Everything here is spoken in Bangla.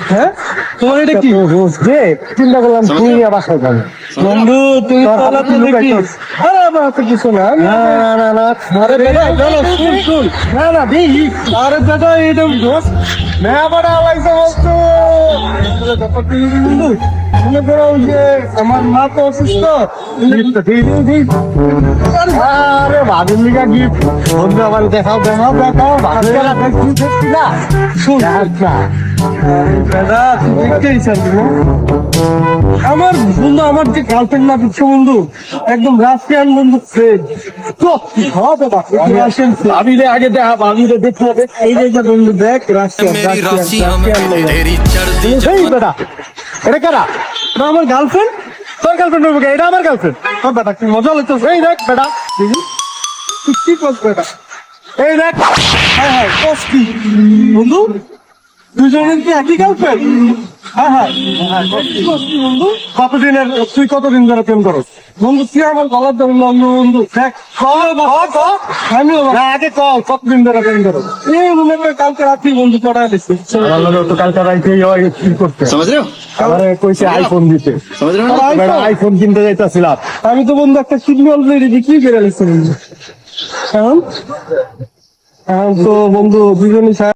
হ্যাঁ তোমার এটা কি চিন্তা করলাম তুই বাসায় যাবে বন্ধু তুই আরে বাবা কিছু না না না না আরে বেটা চলো শুন শুন না না দেখি আরে বেটা এটা দোষ না বড় লাগছে বস্তু বন্ধু মনে করো যে আমার মা তো অসুস্থ আরে ভাবির লিগা গিফট বন্ধু আমার দেখাও দেখাও দেখাও ভাবির না শুন দাদা তুই দেখতেই আমার বন্ধু আমার যে গার্লফ্রেন্ড না দিচ্ছে বন্ধু একদম রাশিয়ান বন্ধু ফ্রেন্ড ভাবিরে আগে দেখা ভাবিরে দেখতে হবে এই যে বন্ধু দেখ রাশিয়ান বেটা এটা কারা এটা আমার গার্লফ্রেন্ড তোর গার্লফ্রেন্ড হবে এটা আমার গার্লফ্রেন্ড তোর বেটা কি মজা লাগতো এই দেখ বেটা কি করছ বেটা এই দেখ হ্যাঁ হ্যাঁ কি বন্ধু দুজনের কি একই গার্লফ্রেন্ড হ্যাঁ হ্যাঁ কতদিনের তুই কতদিন ধরে প্রেম করো বন্ধু তুই আমার গলার ধরে বন্ধু দেখ আমি আগে কল কতদিন ধরে প্রেম করো এই মনে করে কালকে রাত্রি বন্ধু পড়ায় দিচ্ছি তো কালকে রাত্রি কি করতে আমার কইছে আইফোন দিতে আইফোন কিনতে যাইতেছিলাম আমি তো বন্ধু একটা কিডনি অলরেডি কি করে লিখছি এখন তো বন্ধু দুজনই